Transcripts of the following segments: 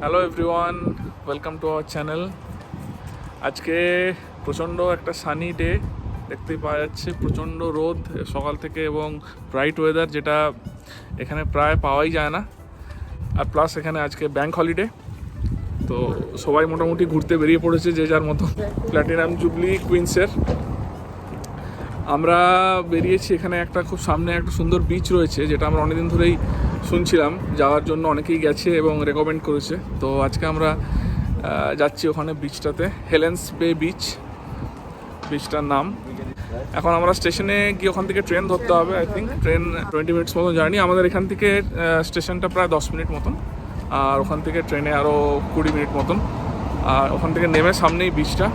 Hello everyone, welcome to our channel. আজকে প্রচণ্ড একটা সানি ডে দেখতেই পাওয়া যাচ্ছে। প্রচণ্ড রোদ সকাল থেকে এবং ব্রাইট ওয়েদার, যেটা এখানে প্রায় পাওয়াই যায় না। আর প্লাস এখানে আজকে ব্যাঙ্ক হলিডে, তো সবাই মোটামুটি ঘুরতে বেরিয়ে পড়েছে যে যার মতো। প্ল্যাটিনাম জুবলি কুইন্সের আমরা বেরিয়েছি। এখানে একটা খুব সামনে একটা সুন্দর বিচ রয়েছে, যেটা আমরা অনেকদিন ধরেই শুনছিলাম, যাওয়ার জন্য অনেকেই গেছে এবং রেকমেন্ড করেছে। তো আজকে আমরা যাচ্ছি ওখানে বিচটাতে, হেলেন্স বে বিচটার নাম। এখন আমরা স্টেশনে গিয়ে ওখান থেকে ট্রেন ধরতে হবে। আই থিঙ্ক ট্রেন 20 মিনিটস মতো জার্নি আমাদের এখান থেকে। স্টেশনটা প্রায় 10 মিনিট মতন, আর ওখান থেকে ট্রেনে আরও 20 মিনিট মতন। আর ওখান থেকে নেমে সামনেই বিচটা।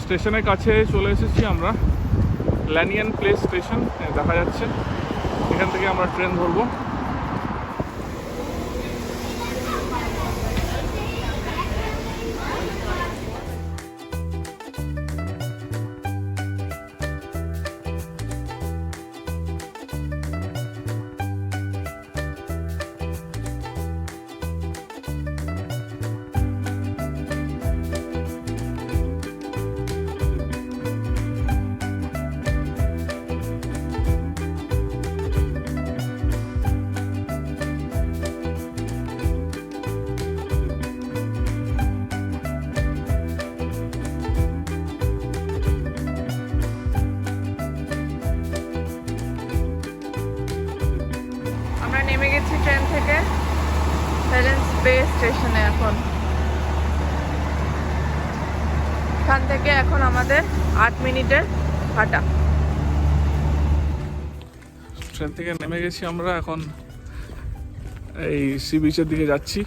স্টেশনের কাছে চলে এসেছি আমরা, ল্যানিয়ান প্লেস স্টেশন দেখা যাচ্ছে। এখান থেকে আমরা ট্রেন ধরবো। নেমে গেছি ট্রেন থেকে হেলেন্স বে স্টেশনে। এখান থেকে এখন আমাদের 8 মিনিটের হাঁটা। ট্রেন থেকে নেমে গেছি আমরা, এখন এই সি বিচের দিকে যাচ্ছি।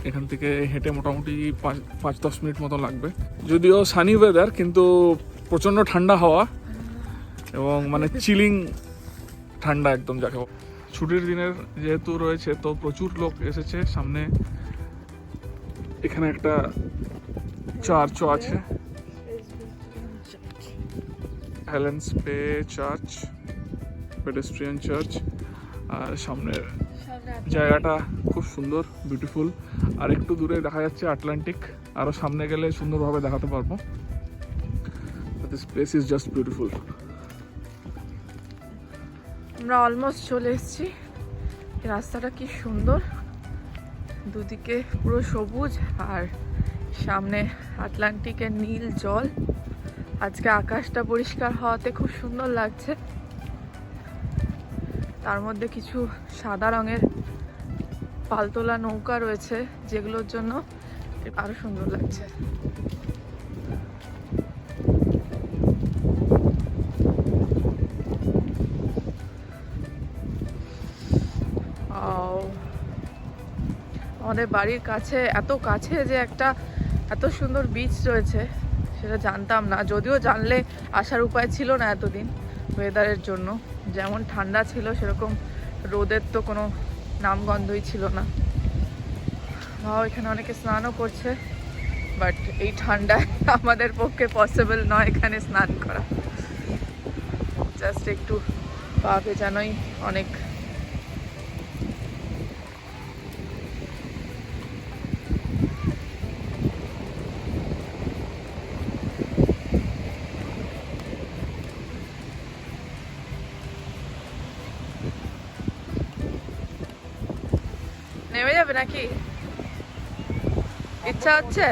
এখান থেকে হেঁটে মোটামুটি 5-10 মিনিট মতো লাগবে। যদিও সানি ওয়েদার, কিন্তু প্রচণ্ড ঠান্ডা হাওয়া এবং মানে চিলিং ঠান্ডা একদম যাকে। ছুটির দিনের যেহেতু রয়েছে, তো প্রচুর লোক এসেছে। সামনে এখানে একটা চার্চও আছে, হেলেন্স বে চার্চ, পেডেস্ট্রিয়ান চার্চ। আর সামনের জায়গাটা খুব সুন্দর, বিউটিফুল। আর একটু দূরে দেখা যাচ্ছে আটলান্টিক। আরও সামনে গেলে সুন্দরভাবে দেখাতে পারবো। This place is just beautiful. আমরা অলমোস্ট চলে এসেছি। রাস্তাটা কি সুন্দর, দুদিকে পুরো সবুজ আর সামনে আটলান্টিকের নীল জল। আজকে আকাশটা পরিষ্কার হওয়াতে খুব সুন্দর লাগছে। তার মধ্যে কিছু সাদা রঙের পালতোলা নৌকা রয়েছে, যেগুলোর জন্য আরো সুন্দর লাগছে। আমাদের বাড়ির কাছে, এত কাছে যে একটা এত সুন্দর বিচ রয়েছে সেটা জানতাম না। যদিও জানলে আসার উপায় ছিল না এতদিন, ওয়েদারের জন্য। যেমন ঠান্ডা ছিল, সেরকম রোদের তো কোনো নামগন্ধই ছিল না। এখানে অনেকে স্নানও করছে, বাট এই ঠান্ডায় আমাদের পক্ষে পসিবল নয় এখানে স্নান করা। জাস্ট একটু পা ভেজানোই অনেক। নেমে যাবে নাকি? ইচ্ছা হচ্ছে?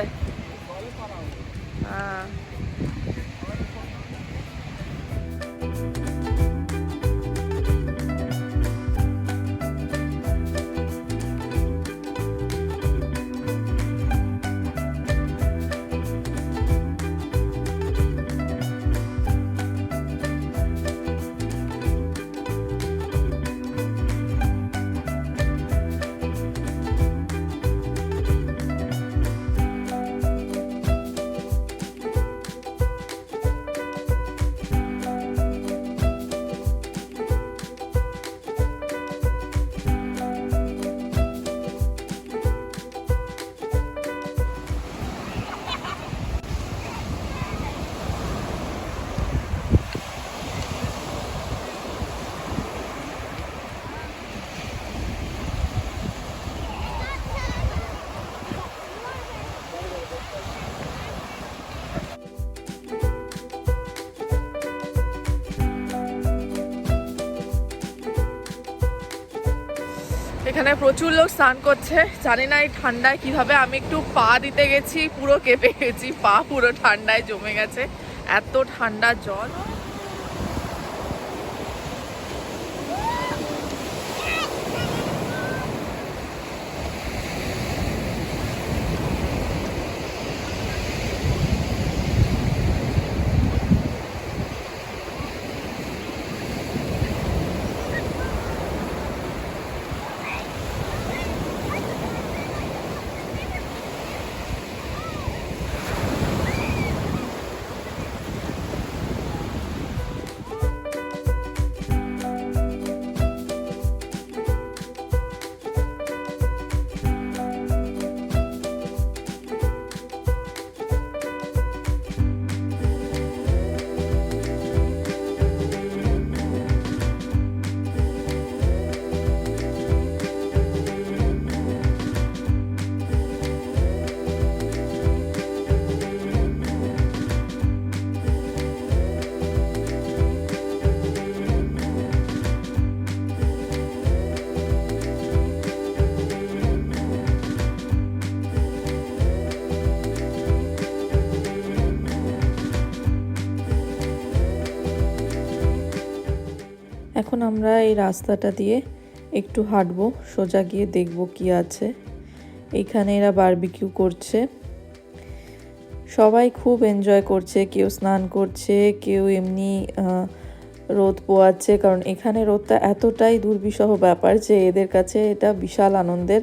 হ্যাঁ। এখানে প্রচুর লোক স্নান করছে, জানি না এই ঠান্ডায় কিভাবে। আমি একটু পা দিতে গেছি, পুরো কেঁপে গেছি, পা পুরো ঠান্ডায় জমে গেছে, এত ঠান্ডা জল। এখন আমরা এই রাস্তাটা দিয়ে একটু হাঁটবো, সোজা গিয়ে দেখবো কি আছে। এইখানে এরা বারবিকিউ করছে, সবাই খুব এনজয় করছে, কেউ স্নান করছে, কেউ এমনি রোদ পোয়াচ্ছে, কারণ এখানে রোদটা এতটাই দুর্বিষহ ব্যাপার যে এদের কাছে এটা বিশাল আনন্দের।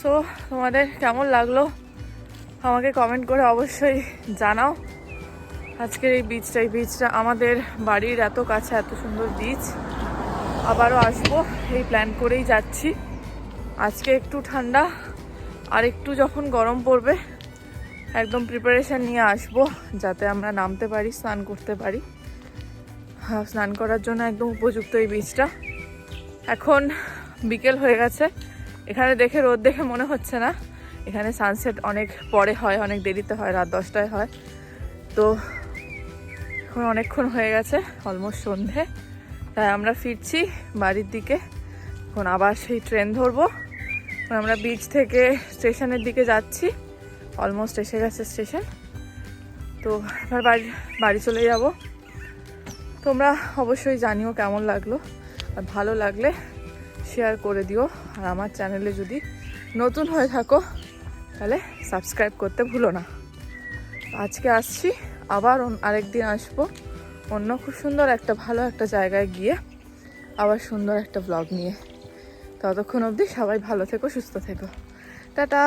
সো তোমাদের কেমন লাগলো আমাকে কমেন্ট করে অবশ্যই জানাও। আজকের এই বিচটা আমাদের বাড়ির এত কাছে, এত সুন্দর বিচ। আবারও আসবো এই প্ল্যান করেই যাচ্ছি। আজকে একটু ঠান্ডা, আর একটু যখন গরম পড়বে একদম প্রিপারেশান নিয়ে আসবো, যাতে আমরা নামতে পারি, স্নান করতে পারি। স্নান করার জন্য একদম উপযুক্ত এই বিচটা। এখন বিকেল হয়ে গেছে, এখানে দেখে রোদ দেখে মনে হচ্ছে না, এখানে সানসেট অনেক পরে হয়, অনেক দেরিতে হয়, রাত 10টায় হয়। তো এখন অনেকক্ষণ হয়ে গেছে, অলমোস্ট সন্ধে, তাই আমরা ফিরছি বাড়ির দিকে। এখন আবার সেই ট্রেন ধরবো। আমরা বিচ থেকে স্টেশনের দিকে যাচ্ছি, অলমোস্ট এসে গেছে স্টেশন। তো এবার বাড়ি চলে যাব। তোমরা অবশ্যই জানিও কেমন লাগলো, আর ভালো লাগলে শেয়ার করে দিও। আর আমার চ্যানেলে যদি নতুন হয়ে থাকো তাহলে সাবস্ক্রাইব করতে ভুলো না। আজকে আসছি, আবার আরেকদিন আসবো অন্য খুব সুন্দর একটা ভালো একটা জায়গায় গিয়ে, আবার সুন্দর একটা ব্লগ নিয়ে। ততক্ষণ অবধি সবাই ভালো থেকো, সুস্থ থেকো। টাটা।